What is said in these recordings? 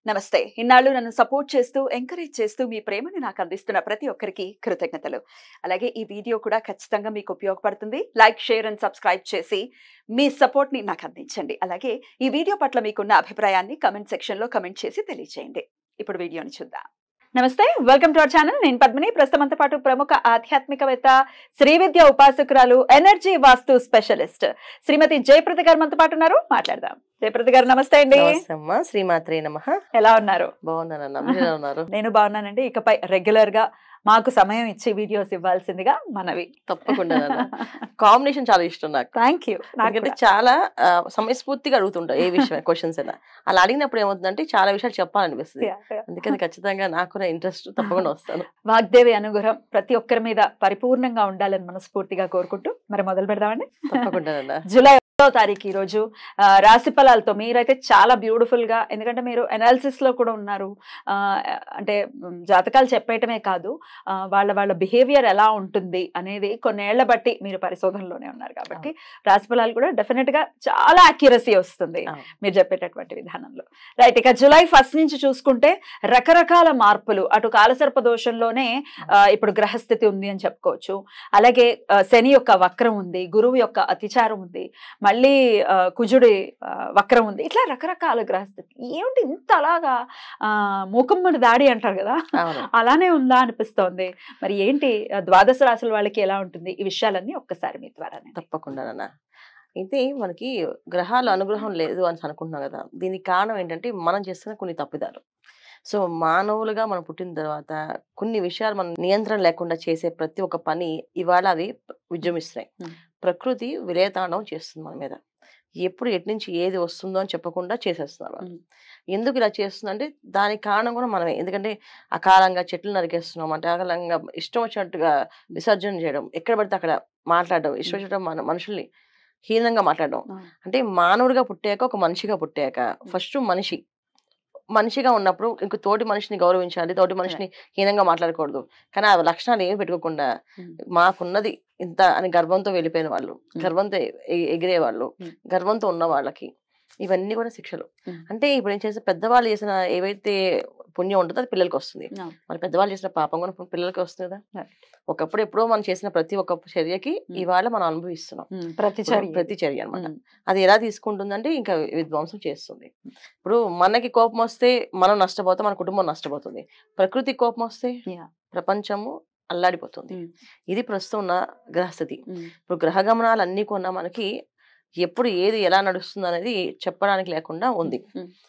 నమస్తే. ఇన్నాళ్ళు నన్ను సపోర్ట్ చేస్తూ, ఎంకరేజ్ చేస్తూ మీ ప్రేమని నాకు అందిస్తున్న ప్రతి ఒక్కరికి కృతజ్ఞతలు. అలాగే ఈ వీడియో కూడా ఖచ్చితంగా మీకు ఉపయోగపడుతుంది. లైక్, షేర్ అండ్ సబ్స్క్రైబ్ చేసి మీ సపోర్ట్‌ని నాకు అందించండి. అలాగే ఈ వీడియో పట్ల మీకున్న అభిప్రాయాన్ని కామెంట్ సెక్షన్‌లో కామెంట్ చేసి తెలియజేయండి. ఇప్పుడు వీడియోని చూద్దాం. నమస్తే, వెల్కమ్ టు అవర్ ఛానల్. నేను పద్మిని. ప్రస్తుతంతో పాటు ప్రముఖ ఆధ్యాత్మికవేత్త, శ్రీ విద్య ఉపాసకురాలు, ఎనర్జీ వాస్తు స్పెషలిస్ట్ శ్రీమతి జయప్రద గారు మనతో పాటు ఉన్నారు. మాట్లాడదాం. జయప్రద గారు నమస్తే అండి. నమస్తే అమ్మా. శ్రీమాత్రే నమః. ఎలా ఉన్నారు? బాగున్నానన్నా, మీరు ఎలా ఉన్నారు? నేను బాగున్నానండి. ఇకపై రెగ్యులర్ గా మాకు సమయం ఇచ్చి వీడియోస్ ఇవ్వాల్సిందిగా మనవి. తప్పకుండా కాంబినేషన్ చాలా ఇష్టం నాకు. Thank you. ఎందుకంటే చాలా సమయస్ఫూర్తిగా అడుగుతుంటా ఏ విషయం క్వశ్చన్స్ అయినా. అలా అడిగినప్పుడు ఏమవుతుందంటే చాలా విషయాలు చెప్పాలనిపిస్తుంది. అందుకని ఖచ్చితంగా నాకు ఇంట్రెస్ట్ తప్పకుండా వస్తాను. వాగ్దేవి అనుగ్రహం ప్రతి ఒక్కరి మీద పరిపూర్ణంగా ఉండాలని మనస్ఫూర్తిగా కోరుకుంటూ మరి మొదలు పెడదామండి. తప్పకుండా. జూలై 1వ తారీఖు ఈ రోజు రాశి ఫలాలతో మీరైతే చాలా బ్యూటిఫుల్ గా, ఎందుకంటే మీరు అనాలిసిస్ లో కూడా ఉన్నారు. అంటే జాతకాలు చెప్పేయటమే కాదు, వాళ్ళ బిహేవియర్ ఎలా ఉంటుంది అనేది కొన్నేళ్ల బట్టి మీరు పరిశోధనలోనే ఉన్నారు కాబట్టి రాశి ఫలాలు కూడా డెఫినెట్ గా చాలా అక్యురసీ వస్తుంది మీరు చెప్పేటటువంటి విధానంలో. రైట్. ఇక జూలై 1 నుంచి చూసుకుంటే రకరకాల మార్పులు, అటు కాలసర్ప దోషంలోనే ఇప్పుడు గ్రహస్థితి ఉంది అని చెప్పుకోవచ్చు. అలాగే శని యొక్క వక్రం ఉంది, గురువు యొక్క అతిచారం ఉంది, మళ్ళీ కుజుడి వక్రం ఉంది. ఇట్లా రకరకాల గ్రహస్థితి. ఏమిటి ఇంత అలాగా మూకమ్మడి దాడి అంటారు కదా, అలానే ఉందా అనిపిస్తోంది. మరి ఏంటి ద్వాదశ రాశుల వాళ్ళకి ఎలా ఉంటుంది, ఈ విషయాలన్నీ ఒక్కసారి మీ ద్వారా. తప్పకుండా. అయితే మనకి గ్రహాల అనుగ్రహం లేదు అని అనుకుంటున్నాం కదా, దీనికి కారణం ఏంటంటే మనం చేస్తున్న కొన్ని తప్పిదాలు. సో మానవులుగా మనం పుట్టిన తర్వాత కొన్ని విషయాలు మనం నియంత్రణ లేకుండా చేసే ప్రతి ఒక్క పని ఇవాళ అవి విజృంభిస్తున్నాయి. ప్రకృతి విలయతాండవం చేస్తుంది మన మీద. ఎప్పుడు ఎటు నుంచి ఏది వస్తుందో అని చెప్పకుండా చేసేస్తున్నారు వాళ్ళు. ఎందుకు ఇలా చేస్తుందంటే దానికి కారణం కూడా మనమే. ఎందుకంటే అకాలంగా చెట్లు నరికేస్తున్నాం, అంటే అకాలంగా ఇష్టం వచ్చినట్టుగా విసర్జన చేయడం, ఎక్కడ పడితే అక్కడ మాట్లాడడం, ఇష్టం వచ్చినట్టు మన మనుషుల్ని హీనంగా మాట్లాడడం. అంటే మానవుడిగా పుట్టాక, ఒక మనిషిగా పుట్టాక ఫస్ట్ మనిషిగా ఉన్నప్పుడు ఇంక తోటి మనిషిని గౌరవించాలి, తోటి మనిషిని హీనంగా మాట్లాడకూడదు. కానీ ఆ లక్షణాలు ఏమి పెట్టుకోకుండా మాకున్నది ఇంత అని గర్వంతో వెళ్ళిపోయిన వాళ్ళు, గర్వంతో ఎగిరే వాళ్ళు, గర్వంతో ఉన్న వాళ్ళకి ఇవన్నీ కూడా శిక్షలు. అంటే ఇప్పుడు ఏం చేస్తే పెద్దవాళ్ళు చేసిన ఏవైతే పుణ్యం ఉంటుందో అది పిల్లలకి వస్తుంది. మరి పెద్దవాళ్ళు చేసిన పాపం కూడా పిల్లలకి వస్తుంది కదా. ఒకప్పుడు ఎప్పుడో మనం చేసిన ప్రతి ఒక్క చర్యకి ఇవాళ మనం అనుభవిస్తున్నాం. ప్రతి చర్య అనమాట. అది ఎలా తీసుకుంటుందంటే ఇంకా విధ్వంసం చేస్తుంది. ఇప్పుడు మనకి కోపం వస్తే మనం నష్టపోతాం, మన కుటుంబం నష్టపోతుంది. ప్రకృతి కోపం వస్తే ప్రపంచము అల్లాడిపోతుంది. ఇది ప్రస్తుతం ఉన్న గ్రహస్థితి. ఇప్పుడు గ్రహ గమనాలు అన్ని కొన్నా మనకి ఎప్పుడు ఏది ఎలా నడుస్తుంది అనేది చెప్పడానికి లేకుండా ఉంది.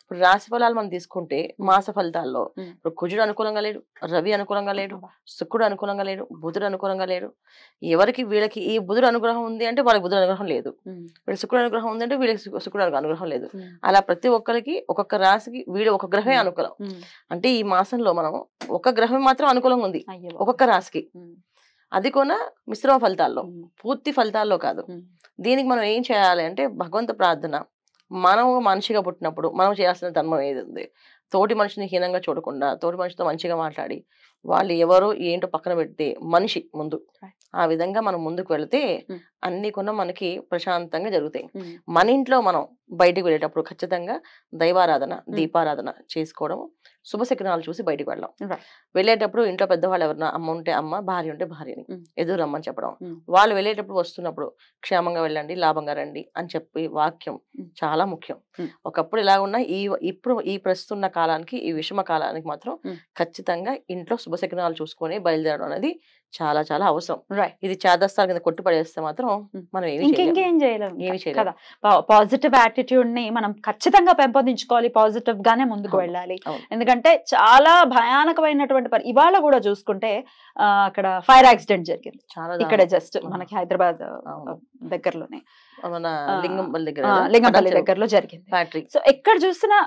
ఇప్పుడు రాశి ఫలాలు మనం తీసుకుంటే మాస ఫలితాల్లో ఇప్పుడు కుజుడు అనుకూలంగా లేడు, రవి అనుకూలంగా లేడు, శుక్రుడు అనుకూలంగా లేడు, బుధుడు అనుకూలంగా లేడు. ఎవరికి వీళ్ళకి ఈ బుధుడు అనుగ్రహం ఉంది అంటే వాళ్ళకి బుధుడు అనుగ్రహం లేదు, వీళ్ళకి శుక్రుడు అనుగ్రహం ఉంది అంటే వీళ్ళకి శుక్రుడు అనుగ్రహం లేదు. అలా ప్రతి ఒక్కరికి ఒక్కొక్క రాశికి వీడు ఒక గ్రహమే అనుకూలం. అంటే ఈ మాసంలో మనం ఒక గ్రహం మాత్రం అనుకూలంగా ఉంది ఒక్కొక్క రాశికి. అది కూడా మిశ్రమ ఫలితాల్లో, పూర్తి ఫలితాల్లో కాదు. దీనికి మనం ఏం చేయాలి అంటే భగవంతు ప్రార్థన. మనం మనిషిగా పుట్టినప్పుడు మనం చేయాల్సిన ధర్మం ఏది ఉంది, తోటి మనిషిని హీనంగా చూడకుండా తోటి మనిషితో మంచిగా మాట్లాడి వాళ్ళు ఎవరో ఏంటో పక్కన పెడితే మనిషి ముందు ఆ విధంగా మనం ముందుకు వెళితే అన్ని కూడా మనకి ప్రశాంతంగా జరుగుతాయి. మన ఇంట్లో మనం బయటకు వెళ్ళేటప్పుడు ఖచ్చితంగా దైవారాధన, దీపారాధన చేసుకోవడం, శుభశకునాలు చూసి బయటకు వెళ్ళడం. వెళ్ళేటప్పుడు ఇంట్లో పెద్దవాళ్ళు ఎవరన్నా అమ్మ ఉంటే అమ్మ, భార్య ఉంటే భార్యని ఎదురు రమ్మని చెప్పడం. వాళ్ళు వెళ్ళేటప్పుడు వస్తున్నప్పుడు క్షేమంగా వెళ్ళండి, లాభంగా రండి అని చెప్పి వాక్యం చాలా ముఖ్యం. ఒకప్పుడు ఇలా ఉన్న ఇప్పుడు ఈ ప్రస్తున్న కాలానికి, ఈ విషమ కాలానికి మాత్రం ఖచ్చితంగా ఇంట్లో శుభశకునాలు చూసుకొని బయలుదేరడం అనేది చాలా చాలా అవసరం. ఇది చేదస్తాల కింద కొట్టి పడేస్తే మాత్రం మనం ఇంకేం చేయలేము. పాజిటివ్ యాటిట్యూడ్ ని మనం ఖచ్చితంగా పెంపొందించుకోవాలి, పాజిటివ్ గానే ముందుకు వెళ్ళాలి. ఎందుకంటే చాలా భయానకమైనటువంటి ఇవాళ కూడా చూసుకుంటే అక్కడ ఫైర్ యాక్సిడెంట్ జరిగింది ఇక్కడ జస్ట్ మనకి హైదరాబాద్ దగ్గరలోనే, లింగంపల్లి దగ్గరలో జరిగింది ఫ్యాక్టరీ. సో ఎక్కడ చూసినా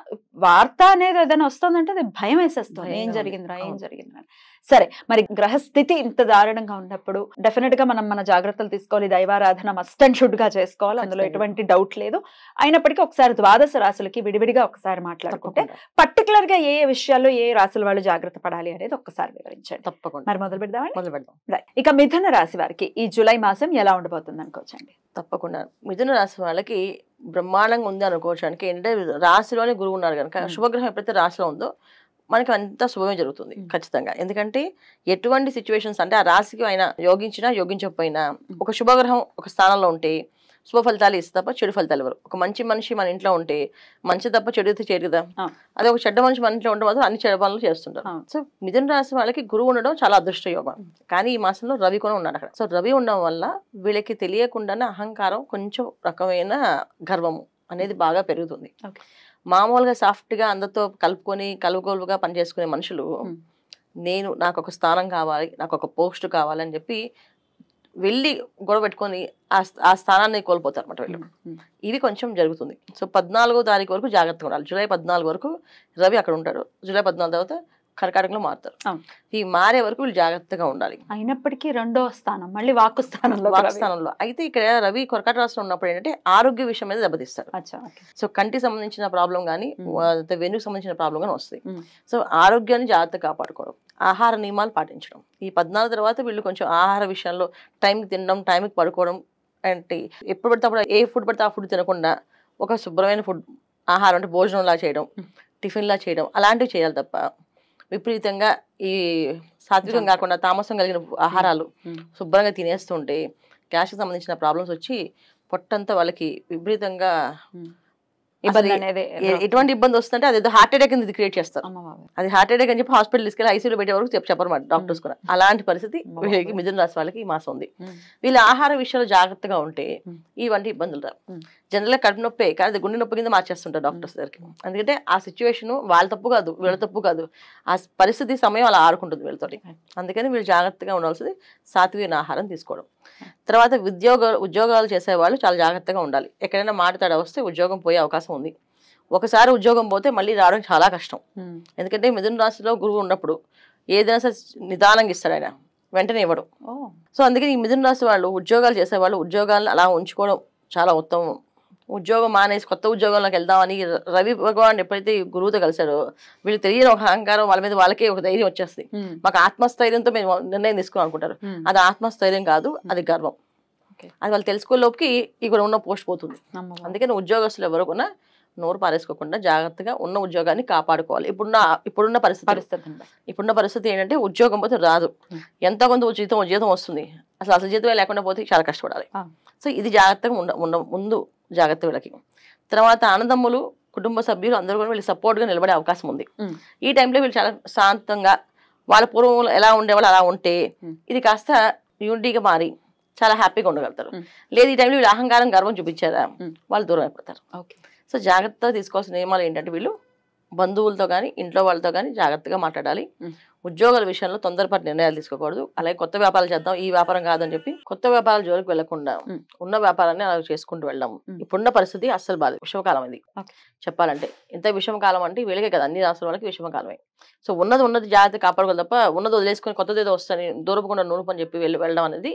వార్త అనేది ఏదైనా వస్తుందంటే అది భయం వేసేస్తుంది, ఏం జరిగిందిరా ఏం జరిగిందిరా. సరే, మరి గ్రహస్థితి ఇంత దారుణంగా ఉన్నప్పుడు డెఫినెట్ గా మనం మన జాగ్రత్తలు తీసుకోవాలి, దైవారాధన మస్ట్ అండ్ షుడ్ గా చేసుకోవాలి, అందులో ఎటువంటి డౌట్ లేదు. అయినప్పటికీ ఒకసారి ద్వాదశ రాశులకి విడివిడిగా ఒకసారి మాట్లాడుకుంటే పర్టికులర్ గా ఏ విషయాల్లో ఏ రాశుల వాళ్ళు జాగ్రత్త పడాలి అనేది ఒక్కసారి వివరించండి. తప్పకుండా. మరి మొదలు పెడదాం. ఇక మిథున రాశి వారికి ఈ జూలై మాసం ఎలా ఉండబోతుంది అనుకోవచ్చండి? తప్పకుండా. మిథున రాశి వాళ్ళకి బ్రహ్మాండంగా ఉంది అనుకోవడానికి ఏంటంటే రాశిలోనే గురువు ఉన్నారు కనుక శుభగ్రహం ఎప్పుడైతే రాశిలో ఉందో మనకి అంతా శుభమే జరుగుతుంది ఖచ్చితంగా. ఎందుకంటే ఎటువంటి సిచ్యువేషన్స్ అంటే ఆ రాశికి అయినా యోగించినా యోగించకపోయినా ఒక శుభగ్రహం ఒక స్థానంలో ఉంటే శుభ ఫలితాలు ఇస్తే తప్ప చెడు ఫలితాలు ఇవ్వరు. ఒక మంచి మనిషి మన ఇంట్లో ఉంటే మంచి తప్ప చెడు అయితే చేయరు కదా. అదే ఒక చెడ్డ మనిషి మన ఇంట్లో ఉంటే మాత్రం అన్ని చెడు పనులు చేస్తుంటారు. సో మిథున రాశి వాళ్ళకి గురువు ఉండడం చాలా అదృష్ట యోగం. కానీ ఈ మాసంలో రవి కూడా ఉన్నాడు అక్కడ. సో రవి ఉండడం వల్ల వీళ్ళకి తెలియకుండానే అహంకారం, కొంచెం రకమైన గర్వము అనేది బాగా పెరుగుతుంది. మామూలుగా సాఫ్ట్ గా అందరితో కలుపుకొని కలుపుకోలుగా పనిచేసుకునే మనుషులు నాకు ఒక స్థానం కావాలి, నాకు ఒక పోస్ట్ కావాలి అని చెప్పి వెళ్ళి గొడవ పెట్టుకొని ఆ స్థానాన్ని కోల్పోతారు అన్నమాట వీళ్ళు. ఇది కొంచెం జరుగుతుంది. సో 14వ తారీఖు వరకు జాగ్రత్తగా ఉండాలి. జూలై 14 వరకు రవి అక్కడ ఉంటాడు. జూలై 14 తర్వాత కర్కాటకంలో మారుతారు. ఈ మారే వరకు వీళ్ళు జాగ్రత్తగా ఉండాలి. అయినప్పటికీ రెండవ స్థానం మళ్ళీ వాక్కు స్థానంలో అయితే ఇక్కడ రవి కర్కాటక రాశిలో ఉన్నప్పుడు ఏంటంటే ఆరోగ్య విషయం మీద దెబ్బతీస్తారు. సో కంటికి సంబంధించిన ప్రాబ్లం కానీ వెన్నుకు సంబంధించిన ప్రాబ్లం కానీ వస్తాయి. సో ఆరోగ్యాన్ని జాగ్రత్తగా కాపాడుకోవడం, ఆహార నియమాలు పాటించడం. ఈ 14 తర్వాత వీళ్ళు కొంచెం ఆహార విషయంలో టైంకి తినడం, టైంకి పడుకోవడం, అంటే ఎప్పుడు పడితే అప్పుడు ఏ ఫుడ్ పడితే ఆ ఫుడ్ తినకుండా ఒక శుభ్రమైన ఫుడ్ ఆహారం అంటే భోజనంలా చేయడం, టిఫిన్లా చేయడం అలాంటివి చేయాలి తప్ప విపరీతంగా ఈ సాత్వికం కాకుండా తామసం కలిగిన ఆహారాలు శుభ్రంగా తినేస్తుంటే గ్యాస్కి సంబంధించిన ప్రాబ్లమ్స్ వచ్చి పొట్టంతా వాళ్ళకి విపరీతంగా ఎటువంటి ఇబ్బంది వస్తుంటే అది హార్ట్ అటాక్ అనేది క్రియేట్ చేస్తారు. అది హార్ట్ అటాక్ అని చెప్పి హాస్పిటల్ తీసుకెళ్ళి ఐసీయూలో పెట్టే వరకు చెప్పరమాట డాక్టర్స్ కూడా. అలాంటి పరిస్థితి వీళ్ళకి మిథున రాశి వాళ్ళకి ఈ మాసం ఉంది. వీళ్ళ ఆహార విషయంలో జాగ్రత్తగా ఉంటే ఇవంటి ఇబ్బందులు రావు. జనరల్గా కడుపు నొప్పి కానీ అది గుండె నొప్పి కింద మార్చేస్తుంటారు డాక్టర్స్ దగ్గరికి. ఎందుకంటే ఆ సిచ్యువేషన్ వాళ్ళ తప్పు కాదు, వీళ్ళ తప్పు కాదు, ఆ పరిస్థితి సమయం అలా ఆడుకుంటుంది వీళ్ళతోటి. అందుకని వీళ్ళు జాగ్రత్తగా ఉండాల్సింది సాత్విక ఆహారం తీసుకోవడం. తర్వాత ఉద్యోగాలు చేసేవాళ్ళు చాలా జాగ్రత్తగా ఉండాలి. ఎక్కడైనా మాట తేడా వస్తే ఉద్యోగం పోయే అవకాశం ఉంది. ఒకసారి ఉద్యోగం పోతే మళ్ళీ రావడం చాలా కష్టం. ఎందుకంటే మిథున రాశిలో గురువు ఉన్నప్పుడు ఏదైనా సరే నిదానంగా ఇస్తాడు ఆయన, వెంటనే ఇవ్వడం. సో అందుకని ఈ మిథున రాశి వాళ్ళు ఉద్యోగాలు చేసేవాళ్ళు ఉద్యోగాలను అలా ఉంచుకోవడం చాలా ఉత్తమం. ఉద్యోగం మానేసి కొత్త ఉద్యోగంలోకి వెళ్దామని రవి భగవాన్ ఎప్పుడైతే గురువుతో కలిశాడో వీళ్ళు తెలియని ఒక అహంకారం వాళ్ళ మీద వాళ్ళకే ఒక ధైర్యం వచ్చేస్తుంది. మాకు ఆత్మస్థైర్యంతో మేము నిర్ణయం తీసుకుని అనుకుంటారు. అది ఆత్మస్థైర్యం కాదు, అది గర్వం. అది వాళ్ళు తెలుసుకోలోపుకి ఇక్కడ ఉన్న పోస్ట్ పోతుంది. అందుకని ఉద్యోగస్తులు ఎవరు కూడా నోరు పారేసుకోకుండా జాగ్రత్తగా ఉన్న ఉద్యోగాన్ని కాపాడుకోవాలి. ఇప్పుడున్న పరిస్థితి ఏంటంటే ఉద్యోగం పోతే రాదు, ఎంత కొంత జీతం వస్తుంది, అసలు జీతమే లేకుండా పోతే చాలా కష్టపడాలి. సో ఇది జాగ్రత్తగా ముందు జాగ్రత్త వీళ్ళకి. తర్వాత ఆనందములు కుటుంబ సభ్యులు అందరూ కూడా వీళ్ళు సపోర్ట్గా నిలబడే అవకాశం ఉంది. ఈ టైంలో వీళ్ళు చాలా శాంతంగా వాళ్ళ పూర్వం ఎలా ఉండేవాళ్ళు అలా ఉంటే ఇది కాస్త యూనిటీగా మారి చాలా హ్యాపీగా ఉండగలుగుతారు. లేదు ఈ టైంలో వీళ్ళు అహంకారం గర్వం చూపించారా వాళ్ళు దూరం అయిపోతారు. సో జాగ్రత్తగా తీసుకోవాల్సిన నియమాలు ఏంటంటే వీళ్ళు బంధువులతో కానీ ఇంట్లో వాళ్ళతో కానీ జాగ్రత్తగా మాట్లాడాలి. ఉద్యోగాల విషయంలో తొందరపాటు నిర్ణయాలు తీసుకోకూడదు. అలాగే కొత్త వ్యాపారాలు చేద్దాం, ఈ వ్యాపారం కాదని చెప్పి కొత్త వ్యాపారాల జోలికి వెళ్లకుండా ఉన్న వ్యాపారాన్ని అలా చేసుకుంటూ వెళ్ళాము. ఇప్పుడున్న పరిస్థితి అస్సలు బాధ, విషమకాలం ఇది చెప్పాలంటే. ఇంత విషమకాలం అంటే వీళ్ళకే కదా, అన్ని రాష్ట్రాల వాళ్ళకి విషమకాలమే. సో ఉన్నది జాగ్రత్త కాపాడుకోవాలి తప్ప ఉన్నది వదిలేసుకుని కొత్తది ఏదో వస్తాయని దూరపకుండా నూనె పని చెప్పి వెళ్ళడం అనేది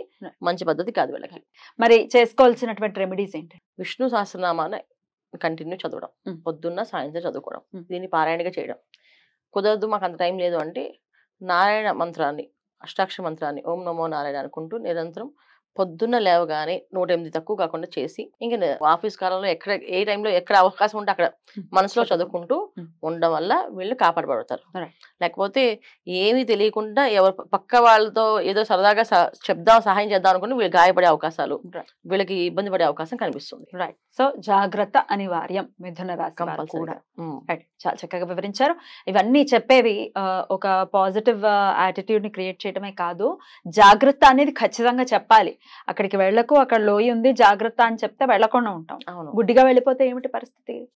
మంచి పద్ధతి కాదు వీళ్ళకి. మరి చేసుకోవాల్సినటువంటి రెమెడీస్ ఏంటి? విష్ణు సహస్రనామాన్ని కంటిన్యూ చదవడం, పొద్దున్న సాయంత్రం చదువుకోవడం, దీన్ని పారాయణగా చేయడం. కుదరదు మాకు అంత టైం లేదు అంటే నారాయణ మంత్రాన్ని, అష్టాక్షర మంత్రాన్ని ఓం నమో నారాయణ అనుకుంటూ నిరంతరం పొద్దున్న లేవగానే 108 తక్కువ కాకుండా చేసి ఇంకా ఆఫీస్ కాలంలో ఏ టైంలో ఎక్కడ అవకాశం ఉంటే అక్కడ మనసులో చదువుకుంటూ ఉండడం వల్ల వీళ్ళు కాపాడబడతారు. లేకపోతే ఏమీ తెలియకుండా ఎవరు పక్క వాళ్ళతో ఏదో సరదాగా సహాయం చేద్దాం అనుకుంటే వీళ్ళు గాయపడే అవకాశాలు, వీళ్ళకి ఇబ్బంది పడే అవకాశం కనిపిస్తుంది. రైట్. సో జాగ్రత్త అనివార్యం మిథున రాశి కూడా. చాలా చక్కగా వివరించారు. ఇవన్నీ చెప్పేవి ఒక పాజిటివ్ యాటిట్యూడ్ ని క్రియేట్ చేయడమే కాదు, జాగ్రత్త అనేది ఖచ్చితంగా చెప్పాలి. అక్కడికి వెళ్ళకు, అక్కడ లోయ ఉంది జాగ్రత్త అని చెప్తే వెళ్ళకుండా ఉంటాం. గుడ్డిగా వెళ్ళిపోతే ఏమిటి పరిస్థితి?